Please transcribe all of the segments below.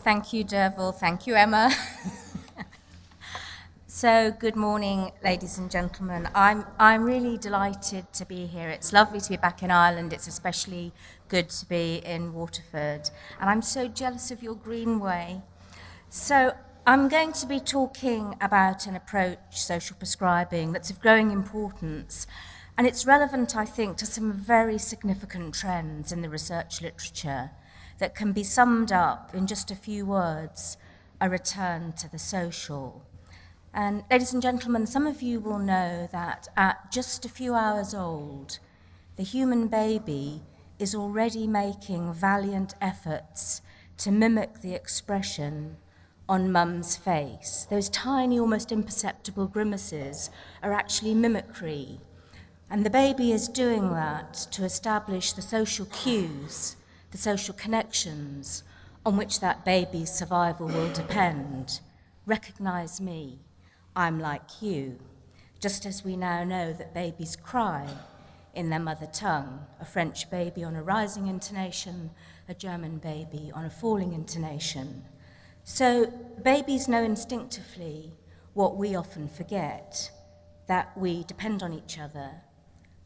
Thank you, Derval. Thank you, Emma. So, good morning, ladies and gentlemen. I'm really delighted to be here. It's lovely to be back in Ireland. It's especially good to be in Waterford. And I'm so jealous of your greenway. So, I'm going to be talking about an approach, social prescribing, that's of growing importance. And it's relevant, I think, to some very significant trends in the research literature that can be summed up in just a few words: a return to the social. And ladies and gentlemen, some of you will know that at just a few hours old, the human baby is already making valiant efforts to mimic the expression on mum's face. Those tiny, almost imperceptible grimaces are actually mimicry. And the baby is doing that to establish the social cues, the social connections on which that baby's survival will depend. Recognize me, I'm like you. Just as we now know that babies cry in their mother tongue, a French baby on a rising intonation, a German baby on a falling intonation. So babies know instinctively what we often forget, that we depend on each other,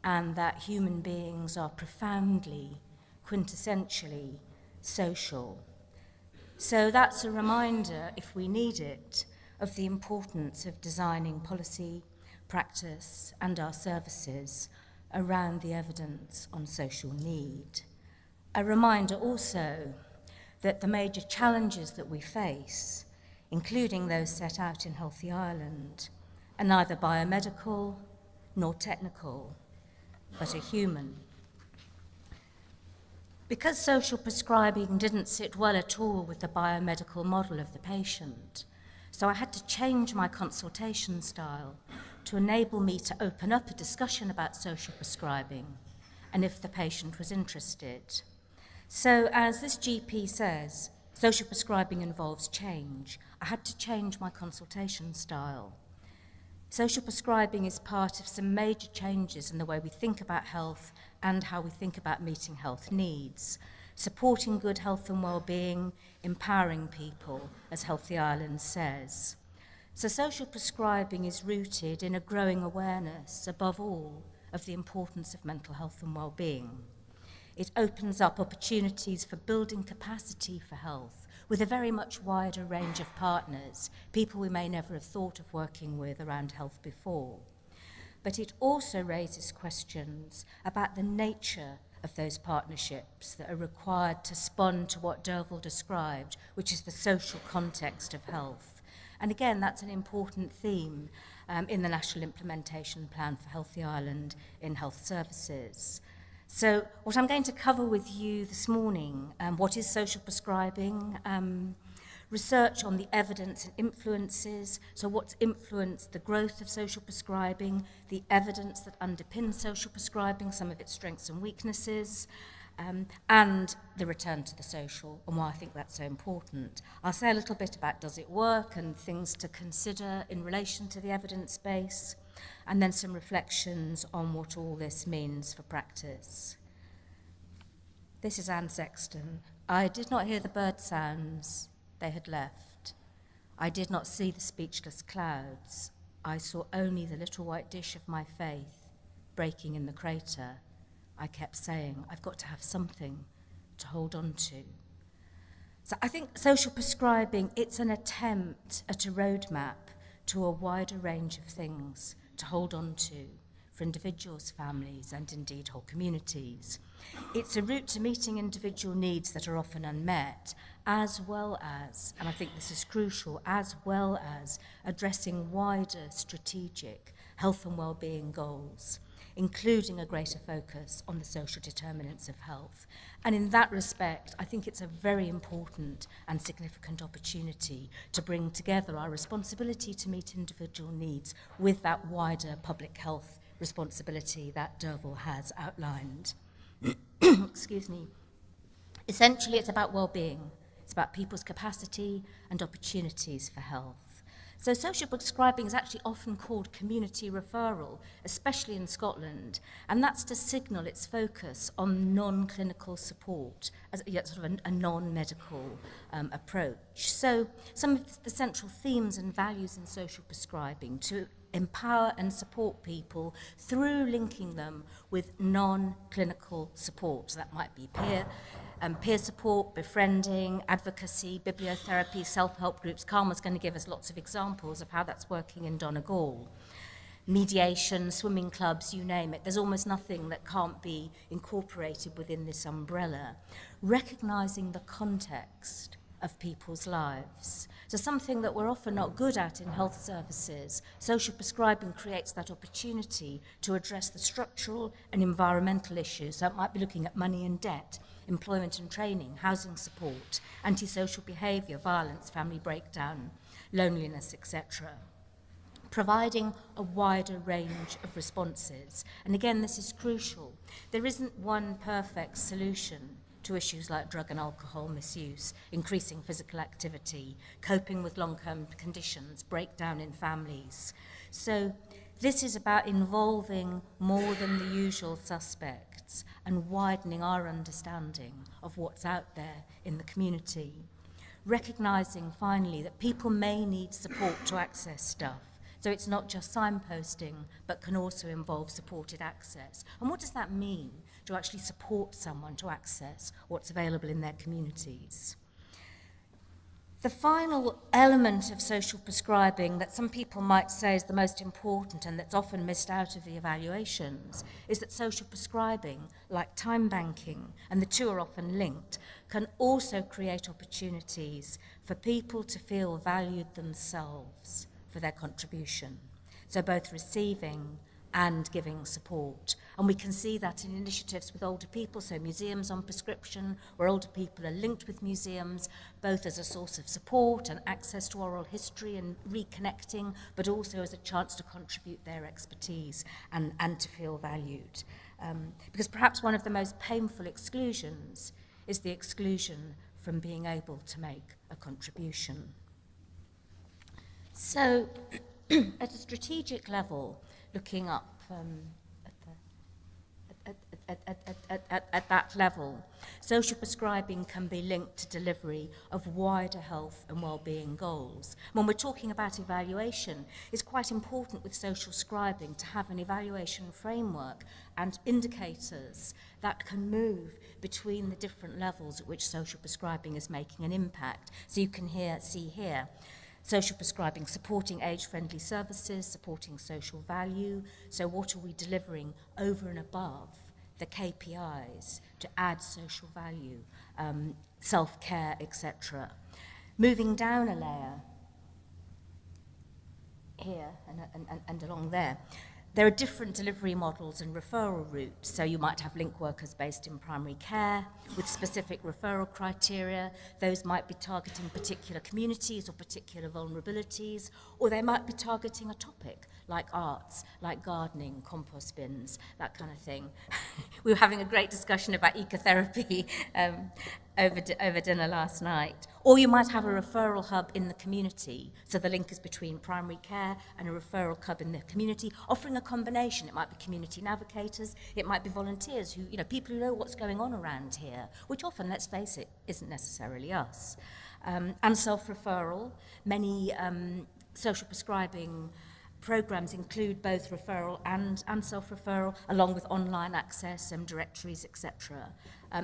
and that human beings are profoundly, quintessentially social. So that's a reminder, if we need it, of the importance of designing policy, practice, and our services around the evidence on social need. A reminder also that the major challenges that we face, including those set out in Healthy Ireland, are neither biomedical nor technical, but are human. Because social prescribing didn't sit well at all with the biomedical model of the patient, so I had to change my consultation style to enable me to open up a discussion about social prescribing, and if the patient was interested. So, as this GP says, social prescribing involves change. I had to change my consultation style. Social prescribing is part of some major changes in the way we think about health and how we think about meeting health needs, supporting good health and well-being, empowering people, as Healthy Ireland says. So social prescribing is rooted in a growing awareness, above all, of the importance of mental health and well-being. It opens up opportunities for building capacity for health with a very much wider range of partners, people we may never have thought of working with around health before. But it also raises questions about the nature of those partnerships that are required to respond to what Derval described, which is the social context of health. And again, that's an important theme in the National Implementation Plan for Healthy Ireland in Health Services. So what I'm going to cover with you this morning, what is social prescribing, research on the evidence and influences, so what's influenced the growth of social prescribing, the evidence that underpins social prescribing, some of its strengths and weaknesses, and the return to the social, and why I think that's so important. I'll say a little bit about does it work and things to consider in relation to the evidence base, and then some reflections on what all this means for practice. This is Anne Sexton. I did not hear the bird sounds, they had left. I did not see the speechless clouds. I saw only the little white dish of my faith breaking in the crater. I kept saying, I've got to have something to hold on to. So I think social prescribing, it's an attempt at a roadmap to a wider range of things to hold on to for individuals, families, and indeed whole communities. It's a route to meeting individual needs that are often unmet, as well as, and I think this is crucial, as well as addressing wider strategic health and well-being goals, including a greater focus on the social determinants of health. And in that respect, I think it's a very important and significant opportunity to bring together our responsibility to meet individual needs with that wider public health responsibility that Derval has outlined. Excuse me. Essentially, it's about well-being. It's about people's capacity and opportunities for health. So social prescribing is actually often called community referral, especially in Scotland, and that's to signal its focus on non-clinical support, as sort of a non-medical approach. So some of the central themes and values in social prescribing to empower and support people through linking them with non-clinical support. So that might be peer support, befriending, advocacy, bibliotherapy, self-help groups. Karma's going to give us lots of examples of how that's working in Donegal. Mediation, swimming clubs, you name it. There's almost nothing that can't be incorporated within this umbrella. Recognising the context of people's lives. So something that we're often not good at in health services, social prescribing creates that opportunity to address the structural and environmental issues. So it might be looking at money and debt, employment and training, housing support, antisocial behaviour, violence, family breakdown, loneliness, etc. Providing a wider range of responses. And again, this is crucial. There isn't one perfect solution to issues like drug and alcohol misuse, increasing physical activity, coping with long-term conditions, breakdown in families. So this is about involving more than the usual suspects and widening our understanding of what's out there in the community. Recognising, finally, that people may need support to access stuff. So it's not just signposting, but can also involve supported access. And what does that mean, to actually support someone to access what's available in their communities? The final element of social prescribing that some people might say is the most important and that's often missed out of the evaluations is that social prescribing, like time banking, and the two are often linked, can also create opportunities for people to feel valued themselves for their contribution. So both receiving and giving support. And we can see that in initiatives with older people, so museums on prescription, where older people are linked with museums, both as a source of support and access to oral history and reconnecting, but also as a chance to contribute their expertise and to feel valued. Because perhaps one of the most painful exclusions is the exclusion from being able to make a contribution. So, at a strategic level, looking up at that level, social prescribing can be linked to delivery of wider health and well-being goals. When we're talking about evaluation, it's quite important with social prescribing to have an evaluation framework and indicators that can move between the different levels at which social prescribing is making an impact. So you can see here, social prescribing, supporting age-friendly services, supporting social value. So what are we delivering over and above the KPIs to add social value, self-care, etc. Moving down a layer, here and along there, there are different delivery models and referral routes. So you might have link workers based in primary care with specific referral criteria. Those might be targeting particular communities or particular vulnerabilities, or they might be targeting a topic like arts, like gardening, compost bins, that kind of thing. We were having a great discussion about ecotherapy over dinner last night. Or you might have a referral hub in the community, so the link is between primary care and a referral hub in the community, offering a combination. It might be community navigators, it might be volunteers, people who know what's going on around here, which often, let's face it, isn't necessarily us. And self-referral. Many social prescribing programs include both referral and self-referral, along with online access and directories, etc.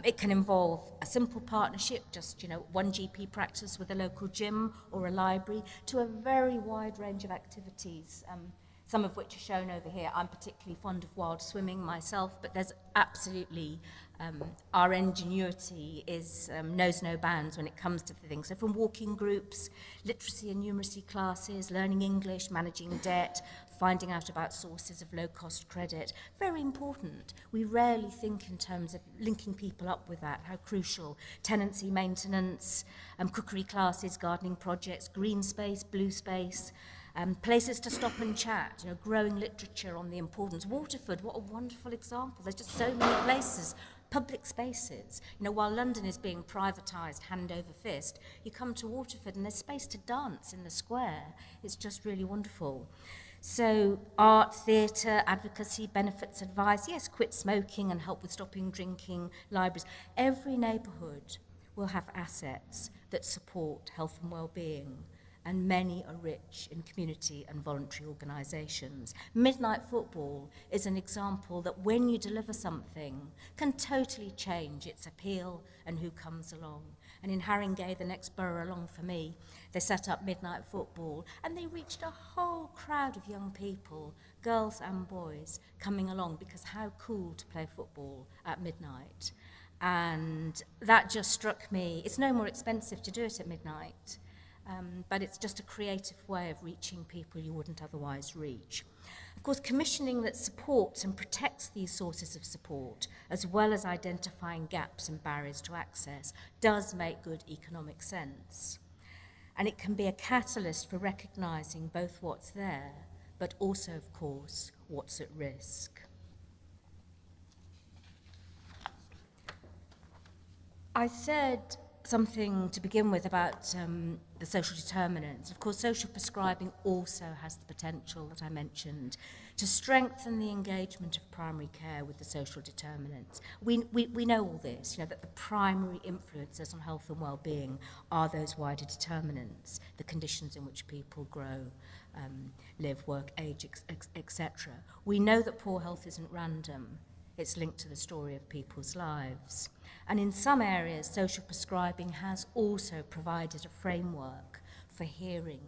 It can involve a simple partnership, just one GP practice with a local gym or a library, to a very wide range of activities, some of which are shown over here. I'm particularly fond of wild swimming myself, but there's absolutely, our ingenuity knows no bounds when it comes to the things. So from walking groups, literacy and numeracy classes, learning English, managing debt, finding out about sources of low-cost credit. Very important. We rarely think in terms of linking people up with that, how crucial. Tenancy maintenance, cookery classes, gardening projects, green space, blue space, places to stop and chat, growing literature on the importance. Waterford, what a wonderful example. There's just so many places public spaces. You know, while London is being privatised hand over fist, you come to Waterford and there's space to dance in the square. It's just really wonderful. So art, theatre, advocacy, benefits, advice, yes, quit smoking and help with stopping drinking, libraries. Every neighbourhood will have assets that support health and well-being, and many are rich in community and voluntary organisations. Midnight football is an example that when you deliver something can totally change its appeal and who comes along. And in Haringey, the next borough along for me, they set up midnight football and they reached a whole crowd of young people, girls and boys, coming along because how cool to play football at midnight. And that just struck me. It's no more expensive to do it at midnight, but it's just a creative way of reaching people you wouldn't otherwise reach. Of course, commissioning that supports and protects these sources of support, as well as identifying gaps and barriers to access, does make good economic sense. And it can be a catalyst for recognising both what's there, but also, of course, what's at risk. I said something to begin with about the social determinants. Of course, social prescribing also has the potential that I mentioned to strengthen the engagement of primary care with the social determinants. We know all this, you know, that the primary influences on health and well-being are those wider determinants, the conditions in which people grow, live, work, age, etc. We know that poor health isn't random. It's linked to the story of people's lives. And in some areas, social prescribing has also provided a framework for hearing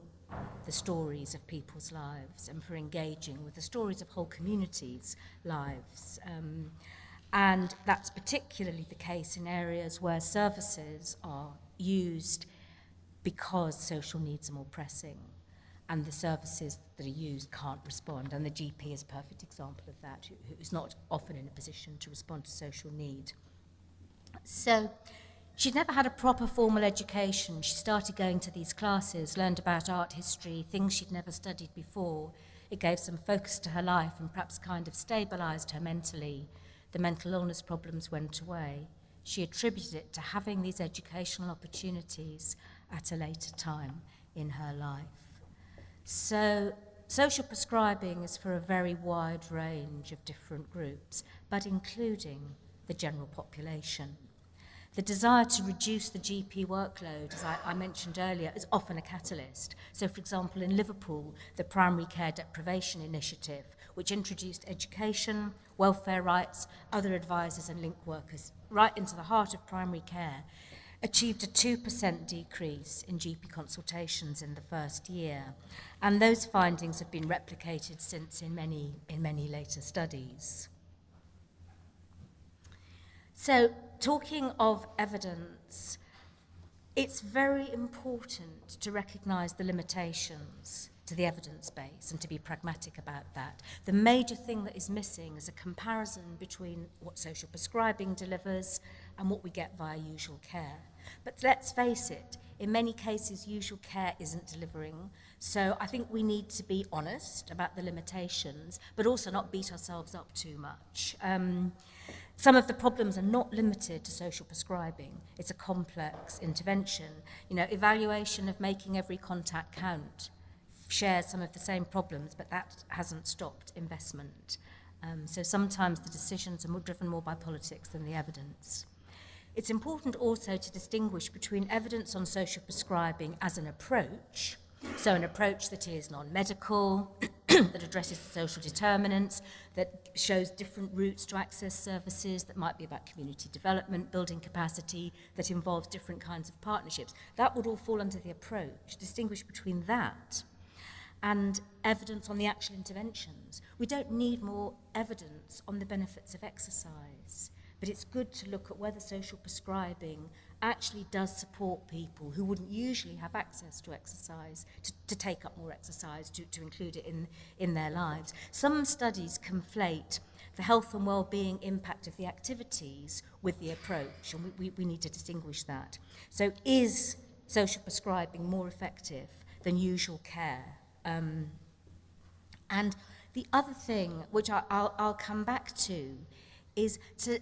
the stories of people's lives and for engaging with the stories of whole communities' lives. And that's particularly the case in areas where services are used because social needs are more pressing, and the services that are used can't respond. And the GP is a perfect example of that, who is not often in a position to respond to social need. So she'd never had a proper formal education. She started going to these classes, learned about art history, things she'd never studied before. It gave some focus to her life and perhaps kind of stabilised her mentally. The mental illness problems went away. She attributed it to having these educational opportunities at a later time in her life. So social prescribing is for a very wide range of different groups, but including the general population. The desire to reduce the GP workload, as I mentioned earlier, is often a catalyst. So, for example, in Liverpool, the Primary Care Deprivation Initiative, which introduced education, welfare rights, other advisors and link workers right into the heart of primary care, achieved a 2% decrease in GP consultations in the first year. And those findings have been replicated since in many later studies. So, talking of evidence, it's very important to recognise the limitations to the evidence base and to be pragmatic about that. The major thing that is missing is a comparison between what social prescribing delivers and what we get via usual care. But let's face it, in many cases, usual care isn't delivering. So I think we need to be honest about the limitations, but also not beat ourselves up too much. Some of the problems are not limited to social prescribing. It's a complex intervention. You know, evaluation of making every contact count shares some of the same problems, but that hasn't stopped investment. So sometimes the decisions are driven more by politics than the evidence. It's important also to distinguish between evidence on social prescribing as an approach, so an approach that is non-medical, that addresses the social determinants, that shows different routes to access services, that might be about community development, building capacity, that involves different kinds of partnerships. That would all fall under the approach. Distinguish between that and evidence on the actual interventions. We don't need more evidence on the benefits of exercise, but it's good to look at whether social prescribing actually does support people who wouldn't usually have access to exercise, to take up more exercise, to include it in their lives. Some studies conflate the health and well-being impact of the activities with the approach, and we need to distinguish that. So is social prescribing more effective than usual care? And the other thing, which I'll come back to, is to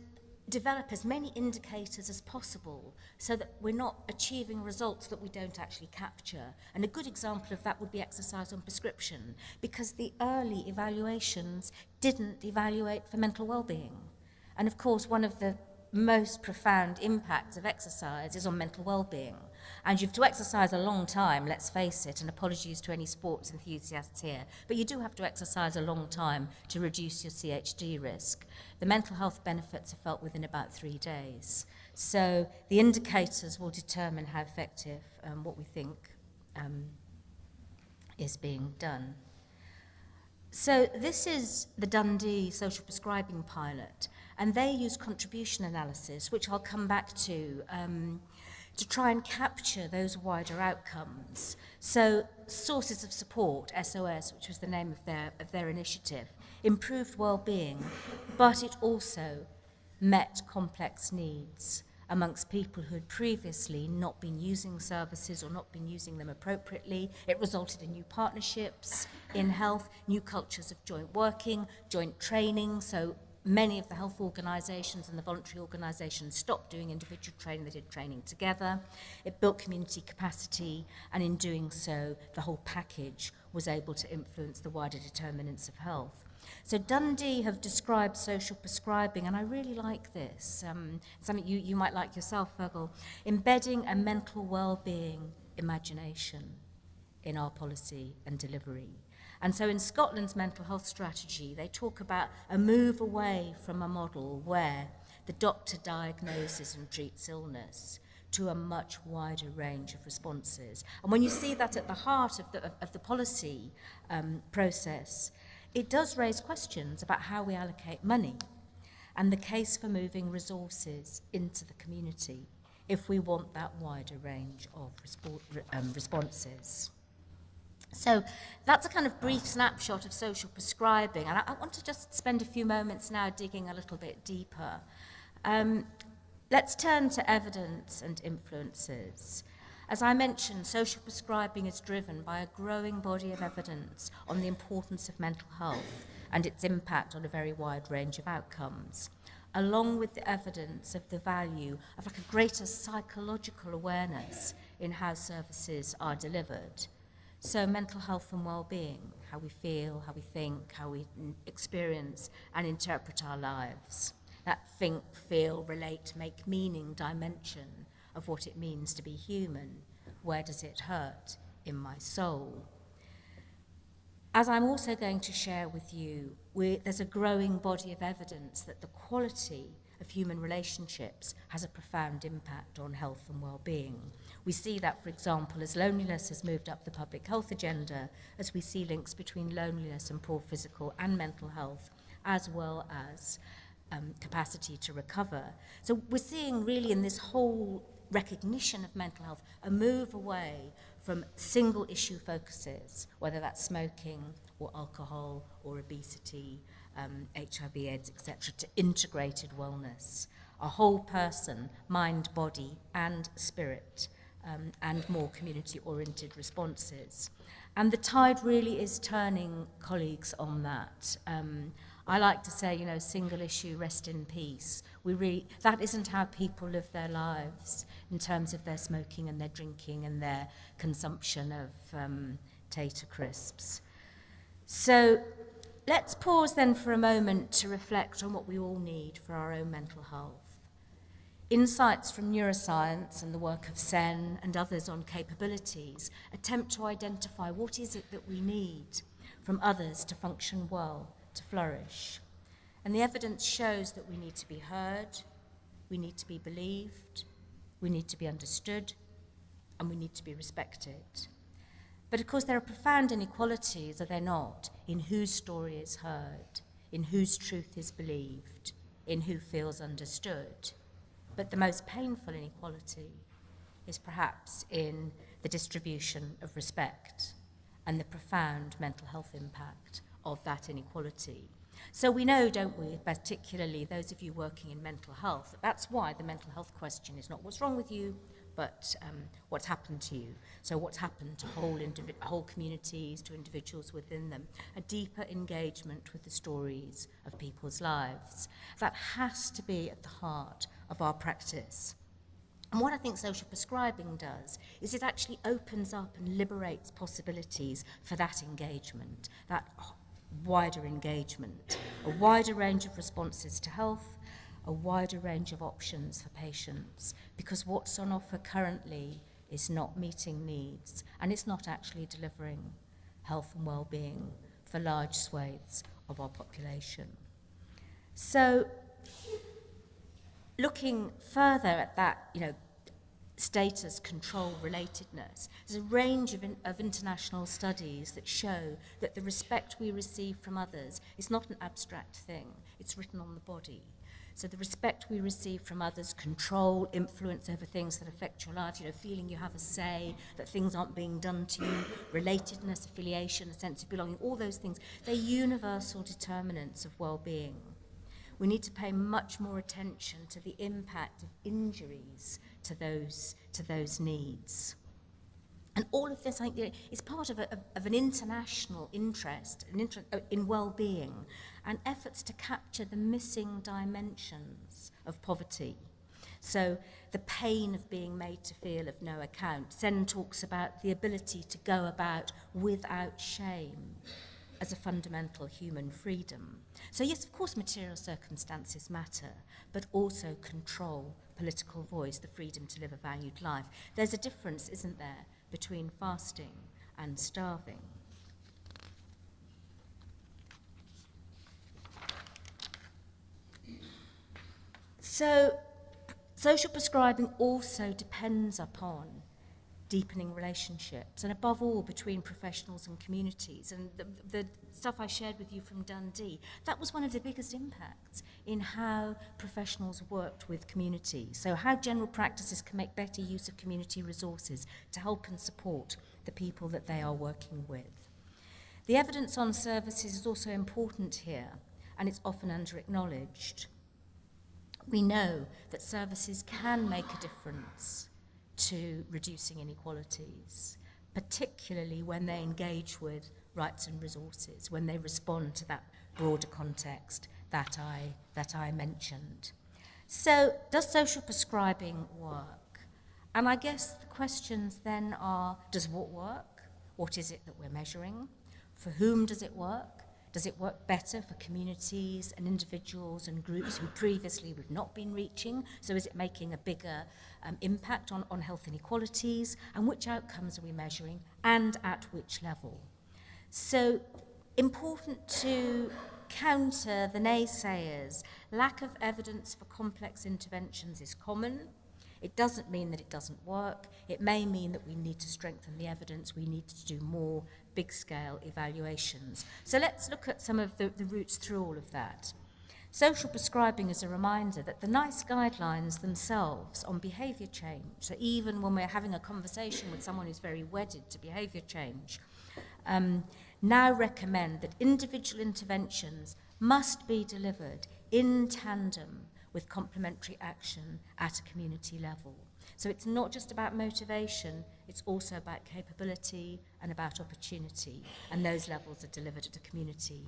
develop as many indicators as possible so that we're not achieving results that we don't actually capture. And a good example of that would be exercise on prescription, because the early evaluations didn't evaluate for mental well-being. And of course, one of the most profound impacts of exercise is on mental well-being. And you have to exercise a long time, let's face it, and apologies to any sports enthusiasts here, but you do have to exercise a long time to reduce your CHD risk. The mental health benefits are felt within about 3 days. So the indicators will determine how effective what we think is being done. So this is the Dundee social prescribing pilot, and they use contribution analysis, which I'll come back to try and capture those wider outcomes. So sources of support, SOS, which was the name of their initiative, improved well-being, but it also met complex needs amongst people who had previously not been using services or not been using them appropriately. It resulted in new partnerships in health, new cultures of joint working, joint training. So many of the health organisations and the voluntary organisations stopped doing individual training, they did training together. It built community capacity, and in doing so, the whole package was able to influence the wider determinants of health. So Dundee have described social prescribing, and I really like this, something you might like yourself, Fergal, embedding a mental well-being imagination in our policy and delivery. And so in Scotland's mental health strategy, they talk about a move away from a model where the doctor diagnoses and treats illness to a much wider range of responses. And when you see that at the heart of the policy process, it does raise questions about how we allocate money and the case for moving resources into the community if we want that wider range of responses. So that's a kind of brief snapshot of social prescribing, and I want to just spend a few moments now digging a little bit deeper. Let's turn to evidence and influences. As I mentioned, social prescribing is driven by a growing body of evidence on the importance of mental health and its impact on a very wide range of outcomes, along with the evidence of the value of like a greater psychological awareness in how services are delivered. So mental health and well-being, how we feel, how we think, how we experience and interpret our lives. That think, feel, relate, make meaning dimension of what it means to be human. Where does it hurt in my soul? As I'm also going to share with you, there's a growing body of evidence that the quality of human relationships has a profound impact on health and well-being. We see that, for example, as loneliness has moved up the public health agenda, as we see links between loneliness and poor physical and mental health, as well as capacity to recover. So we're seeing really in this whole recognition of mental health a move away from single issue focuses, whether that's smoking or alcohol or obesity, HIV, AIDS, etc., to integrated wellness, a whole person, mind, body, and spirit, and more community-oriented responses. And the tide really is turning, colleagues, on that. I like to say, single issue, rest in peace. That isn't how people live their lives in terms of their smoking and their drinking and their consumption of tater crisps. So let's pause then for a moment to reflect on what we all need for our own mental health. Insights from neuroscience and the work of Sen and others on capabilities attempt to identify what is it that we need from others to function well, to flourish. And the evidence shows that we need to be heard, we need to be believed, we need to be understood, and we need to be respected. But of course there are profound inequalities, are there not, in whose story is heard, in whose truth is believed, in who feels understood. But the most painful inequality is perhaps in the distribution of respect and the profound mental health impact of that inequality. So we know, don't we, particularly those of you working in mental health, that's why the mental health question is not what's wrong with you, but what's happened to you. So what's happened to whole communities, to individuals within them. A deeper engagement with the stories of people's lives. That has to be at the heart of our practice. And what I think social prescribing does is it actually opens up and liberates possibilities for that engagement, that wider engagement, a wider range of responses to health, a wider range of options for patients, because what's on offer currently is not meeting needs, and it's not actually delivering health and well-being for large swathes of our population. So, looking further at that, status, control, relatedness, there's a range of international studies that show that the respect we receive from others is not an abstract thing, it's written on the body. So the respect we receive from others, control, influence over things that affect your life, feeling you have a say, that things aren't being done to you, relatedness, affiliation, a sense of belonging, all those things, they're universal determinants of well-being. We need to pay much more attention to the impact of injuries to those needs. And all of this, I think, is part of an international interest in well-being and efforts to capture the missing dimensions of poverty. So the pain of being made to feel of no account. Sen talks about the ability to go about without shame as a fundamental human freedom. So yes, of course, material circumstances matter, but also control, political voice, the freedom to live a valued life. There's a difference, isn't there, between fasting and starving. So, social prescribing also depends upon deepening relationships, and above all between professionals and communities. And the stuff I shared with you from Dundee, that was one of the biggest impacts in how professionals worked with communities. So how general practices can make better use of community resources to help and support the people that they are working with. The evidence on services is also important here, and it's often under-acknowledged. We know that services can make a difference to reducing inequalities, particularly when they engage with rights and resources, when they respond to that broader context that I mentioned. So, does social prescribing work? And I guess the questions then are, does what work? What is it that we're measuring? For whom does it work? Does it work better for communities and individuals and groups who previously we've not been reaching? So is it making a bigger impact on health inequalities? And which outcomes are we measuring and at which level? So important to counter the naysayers. Lack of evidence for complex interventions is common. It doesn't mean that it doesn't work. It may mean that we need to strengthen the evidence. We need to do more big-scale evaluations. So let's look at some of the routes through all of that. Social prescribing is a reminder that the NICE guidelines themselves on behaviour change, so even when we're having a conversation with someone who's very wedded to behaviour change, now recommend that individual interventions must be delivered in tandem with complementary action at a community level. So it's not just about motivation, it's also about capability and about opportunity, and those levels are delivered at a community.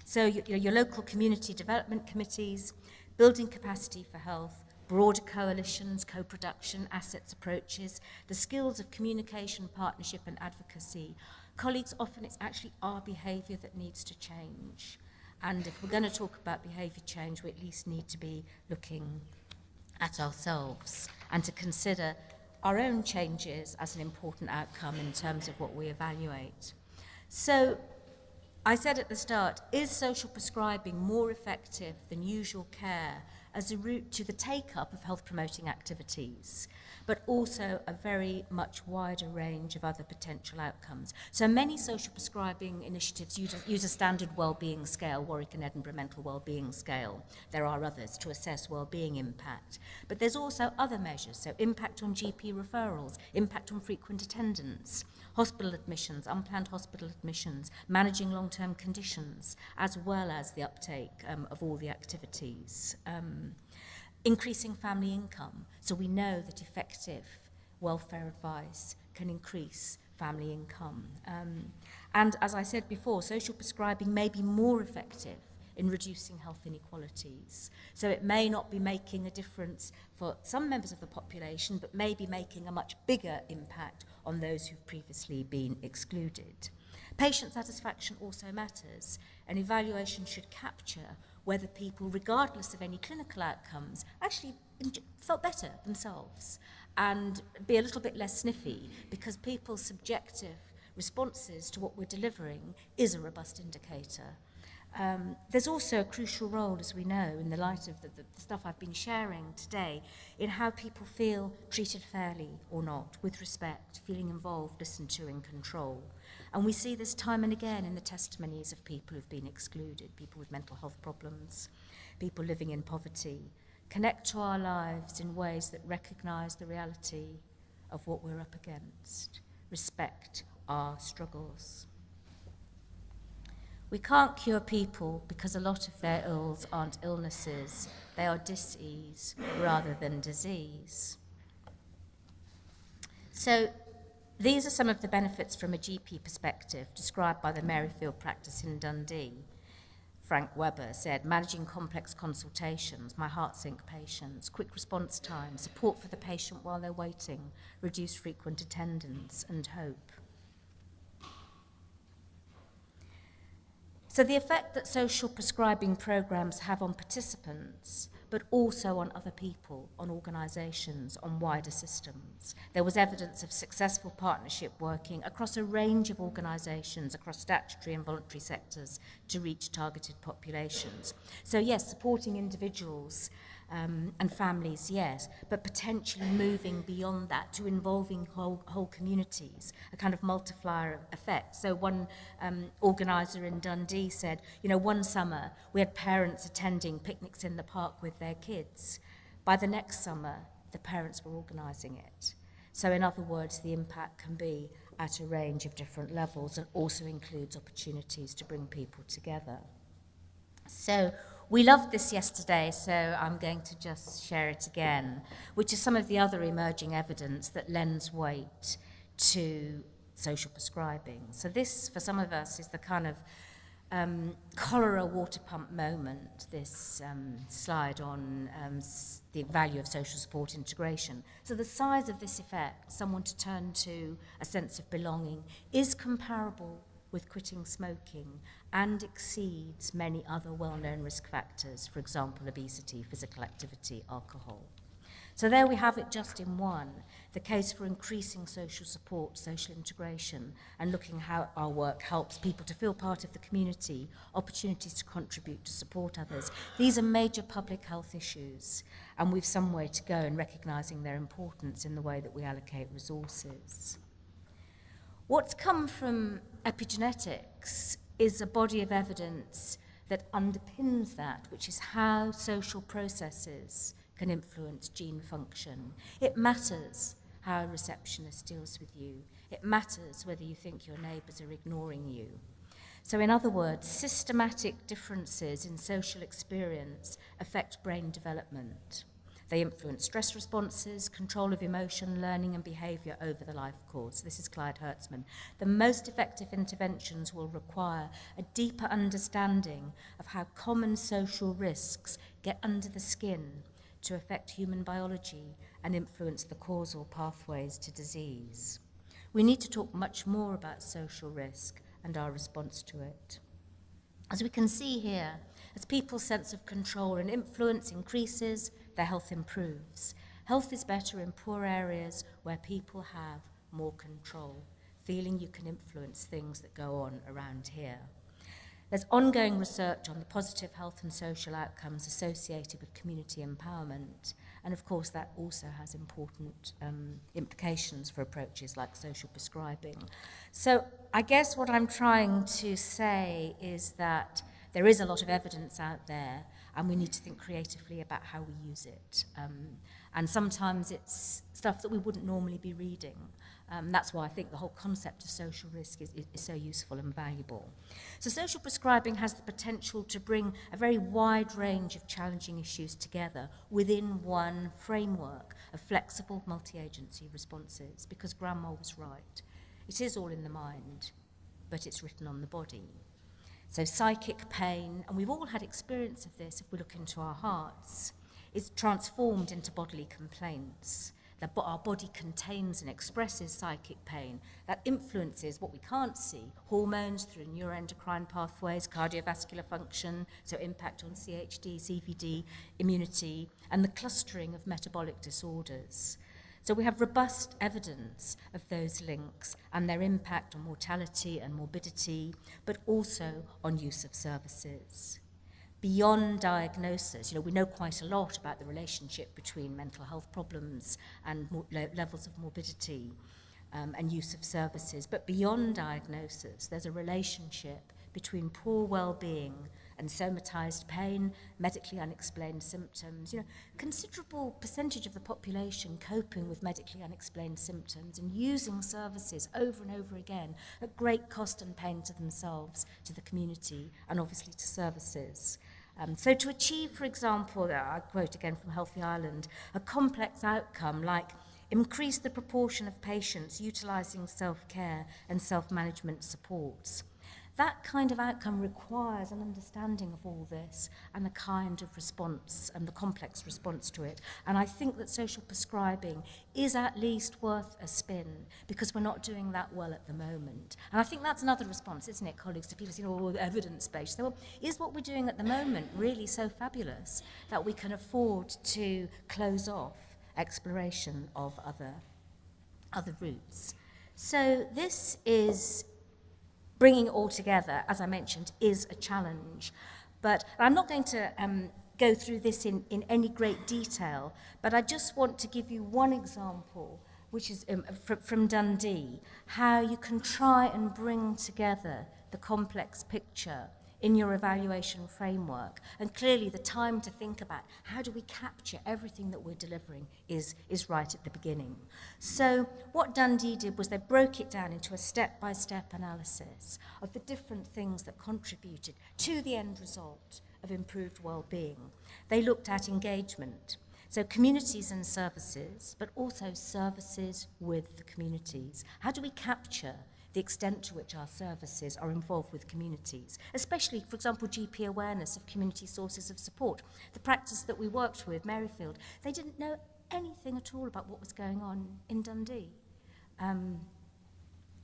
So your local community development committees, building capacity for health, broader coalitions, co-production, assets approaches, the skills of communication, partnership and advocacy. Colleagues, often it's actually our behaviour that needs to change. And if we're going to talk about behaviour change, we at least need to be looking at ourselves and to consider our own changes as an important outcome in terms of what we evaluate. So, I said at the start, is social prescribing more effective than usual care as a route to the take-up of health-promoting activities, but also a very much wider range of other potential outcomes? So many social prescribing initiatives use a standard wellbeing scale, Warwick and Edinburgh mental wellbeing scale. There are others to assess wellbeing impact. But there's also other measures, so impact on GP referrals, impact on frequent attendance, hospital admissions, unplanned hospital admissions, managing long-term conditions, as well as the uptake of all the activities. Increasing family income. So we know that effective welfare advice can increase family income. And as I said before, social prescribing may be more effective in reducing health inequalities. So it may not be making a difference for some members of the population, but may be making a much bigger impact on those who've previously been excluded. Patient satisfaction also matters. An evaluation should capture whether people, regardless of any clinical outcomes, actually felt better themselves and be a little bit less sniffy, because people's subjective responses to what we're delivering is a robust indicator. There's also a crucial role, as we know, in the light of the stuff I've been sharing today, in how people feel treated fairly or not, with respect, feeling involved, listened to, in control. And we see this time and again in the testimonies of people who've been excluded, people with mental health problems, people living in poverty. Connect to our lives in ways that recognise the reality of what we're up against, respect our struggles. We can't cure people because a lot of their ills aren't illnesses, they are dis-ease rather than disease. So these are some of the benefits from a GP perspective described by the Maryfield practice in Dundee. Frank Webber said, managing complex consultations, my heart sink patients, quick response time, support for the patient while they're waiting, reduced frequent attendance, and hope. So the effect that social prescribing programs have on participants, but also on other people, on organisations, on wider systems. There was evidence of successful partnership working across a range of organisations, across statutory and voluntary sectors, to reach targeted populations. So yes, supporting individuals and families, yes, but potentially moving beyond that to involving whole communities, a kind of multiplier effect. So one organiser in Dundee said, you know, one summer we had parents attending picnics in the park with their kids. By the next summer, the parents were organising it. So in other words, the impact can be at a range of different levels and also includes opportunities to bring people together. So we loved this yesterday, so I'm going to just share it again, which is some of the other emerging evidence that lends weight to social prescribing. So this, for some of us, is the kind of cholera water pump moment, this slide on the value of social support integration. So the size of this effect, someone to turn to a sense of belonging, is comparable with quitting smoking and exceeds many other well-known risk factors, for example, obesity, physical activity, alcohol. So there we have it just in one, the case for increasing social support, social integration, and looking how our work helps people to feel part of the community, opportunities to contribute, to support others. These are major public health issues, and we've some way to go in recognising their importance in the way that we allocate resources. What's come from epigenetics is a body of evidence that underpins that, which is how social processes can influence gene function. It matters how a receptionist deals with you. It matters whether you think your neighbours are ignoring you. So in other words, systematic differences in social experience affect brain development. They influence stress responses, control of emotion, learning and behaviour over the life course. This is Clyde Hertzman. The most effective interventions will require a deeper understanding of how common social risks get under the skin to affect human biology and influence the causal pathways to disease. We need to talk much more about social risk and our response to it. As we can see here, as people's sense of control and influence increases, their health improves. Health is better in poor areas where people have more control, feeling you can influence things that go on around here. There's ongoing research on the positive health and social outcomes associated with community empowerment, and of course that also has important implications for approaches like social prescribing. So I guess what I'm trying to say is that there is a lot of evidence out there, and we need to think creatively about how we use it. And sometimes it's stuff that we wouldn't normally be reading. That's why I think the whole concept of social risk is so useful and valuable. So social prescribing has the potential to bring a very wide range of challenging issues together within one framework of flexible multi-agency responses, because Grandma was right. It is all in the mind, but it's written on the body. So psychic pain, and we've all had experience of this if we look into our hearts, is transformed into bodily complaints. That our body contains and expresses psychic pain that influences what we can't see, hormones through neuroendocrine pathways, cardiovascular function, so impact on CHD, CVD, immunity, and the clustering of metabolic disorders. So we have robust evidence of those links and their impact on mortality and morbidity, but also on use of services. Beyond diagnosis, we know quite a lot about the relationship between mental health problems and levels of morbidity and use of services. But beyond diagnosis, there's a relationship between poor well-being and somatized pain, medically unexplained symptoms. Considerable percentage of the population coping with medically unexplained symptoms and using services over and over again at great cost and pain to themselves, to the community, and obviously to services. So to achieve, for example, I quote again from Healthy Ireland, a complex outcome like increase the proportion of patients utilising self-care and self-management supports. That kind of outcome requires an understanding of all this and a kind of response and the complex response to it. And I think that social prescribing is at least worth a spin because we're not doing that well at the moment. And I think that's another response, isn't it, colleagues, to people saying, oh, evidence-based. So, well, is what we're doing at the moment really so fabulous that we can afford to close off exploration of other routes? So this is bringing it all together, as I mentioned, is a challenge. But I'm not going to go through this in any great detail, but I just want to give you one example, which is from Dundee, how you can try and bring together the complex picture in your evaluation framework. And clearly the time to think about how do we capture everything that we're delivering is right at the beginning. So what Dundee did was they broke it down into a step-by-step analysis of the different things that contributed to the end result of improved well-being. They looked at engagement, so communities and services, but also services with the communities. How do we capture the extent to which our services are involved with communities, especially, for example, GP awareness of community sources of support. The practice that we worked with, Maryfield, they didn't know anything at all about what was going on in Dundee. And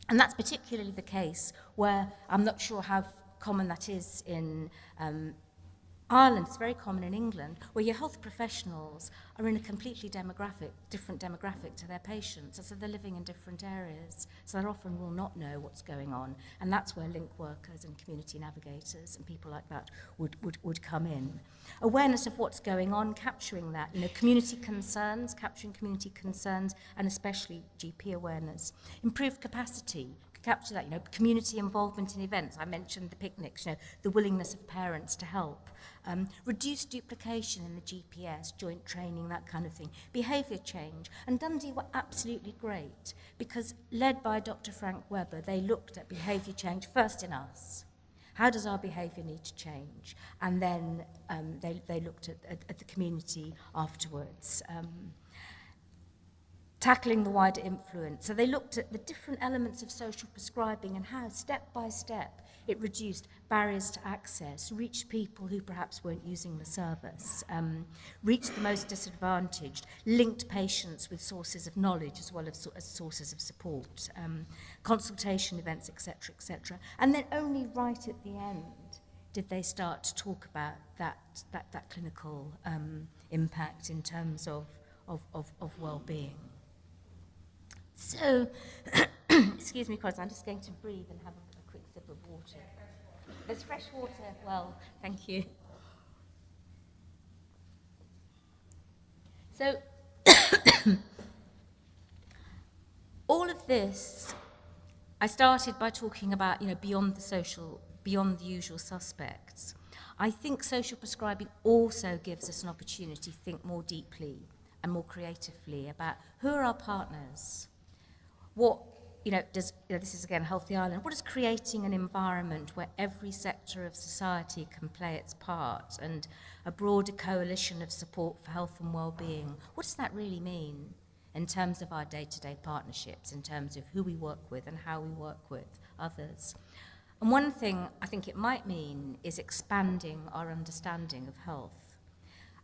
that's particularly the case where I'm not sure how common that is in Ireland. It's very common in England, where your health professionals are in a completely different demographic to their patients, so they're living in different areas, so they often will not know what's going on, and that's where link workers and community navigators and people like that would come in. Awareness of what's going on, capturing that, community concerns, capturing community concerns, and especially GP awareness. Improved capacity, capture that, community involvement in events. I mentioned the picnics, the willingness of parents to help. Reduce duplication in the GPS, joint training, that kind of thing. Behaviour change. And Dundee were absolutely great because, led by Dr. Frank Webber, they looked at behaviour change first in us. How does our behaviour need to change? And then they looked at the community afterwards. Tackling the wider influence. So they looked at the different elements of social prescribing and how, step by step, it reduced barriers to access, reached people who perhaps weren't using the service, reached the most disadvantaged, linked patients with sources of knowledge as well as sources of support, consultation events, etc., etc. And then only right at the end did they start to talk about that clinical impact in terms of well-being. So, excuse me, because I'm just going to breathe and have a quick sip of water. There's fresh water. Well, thank you. So, all of this, I started by talking about, beyond the usual suspects. I think social prescribing also gives us an opportunity to think more deeply and more creatively about who are our partners, what, this is again Healthy Island, what is creating an environment where every sector of society can play its part, and a broader coalition of support for health and well-being, what does that really mean in terms of our day-to-day partnerships, in terms of who we work with and how we work with others? And one thing I think it might mean is expanding our understanding of health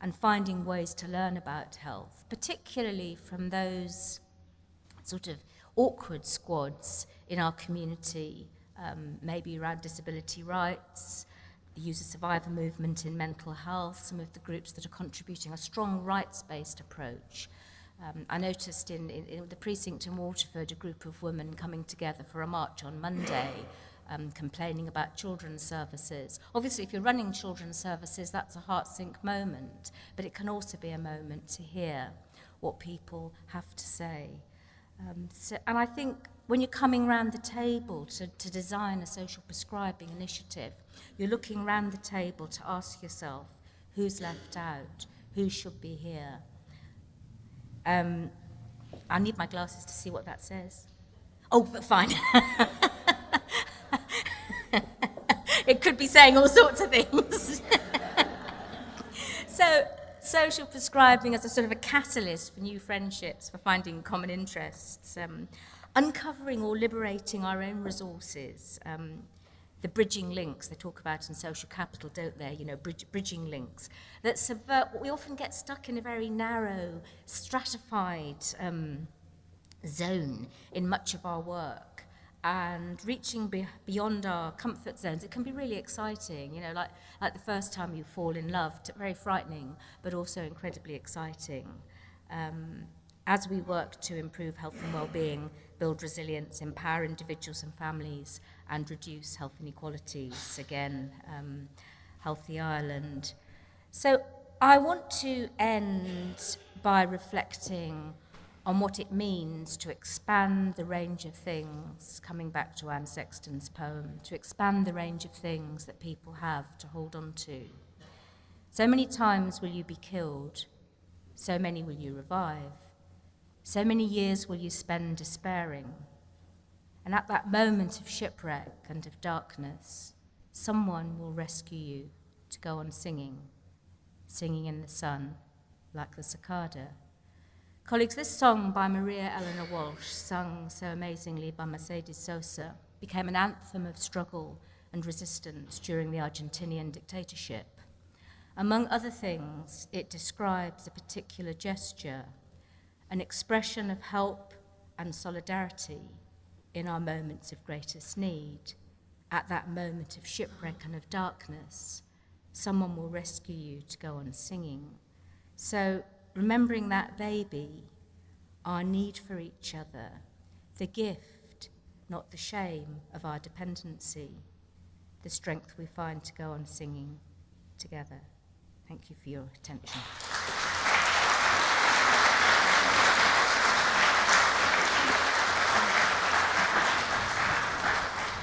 and finding ways to learn about health, particularly from those sort of awkward squads in our community, maybe around disability rights, the user survivor movement in mental health, some of the groups that are contributing a strong rights-based approach. I noticed in the precinct in Waterford a group of women coming together for a march on Monday, complaining about children's services. Obviously, if you're running children's services, that's a heart-sink moment, but it can also be a moment to hear what people have to say. And I think when you're coming round the table to design a social prescribing initiative, you're looking round the table to ask yourself, who's left out? Who should be here? I need my glasses to see what that says. Oh, but fine. It could be saying all sorts of things. So, social prescribing as a sort of a catalyst for new friendships, for finding common interests, uncovering or liberating our own resources, the bridging links they talk about in social capital, don't they? Bridging links that subvert what we often get stuck in a very narrow, stratified zone in much of our work. And reaching beyond our comfort zones, it can be really exciting, like the first time you fall in love, very frightening, but also incredibly exciting. As we work to improve health and well-being, build resilience, empower individuals and families, and reduce health inequalities, again, Healthy Ireland. So I want to end by reflecting on what it means to expand the range of things, coming back to Anne Sexton's poem, to expand the range of things that people have to hold on to. So many times will you be killed, so many will you revive, so many years will you spend despairing, and at that moment of shipwreck and of darkness, someone will rescue you to go on singing, singing in the sun, like the cicada. Colleagues, this song by Maria Eleanor Walsh, sung so amazingly by Mercedes Sosa, became an anthem of struggle and resistance during the Argentinian dictatorship. Among other things, it describes a particular gesture, an expression of help and solidarity in our moments of greatest need. At that moment of shipwreck and of darkness, someone will rescue you to go on singing. So, remembering that baby, our need for each other, the gift, not the shame, of our dependency, the strength we find to go on singing together. Thank you for your attention.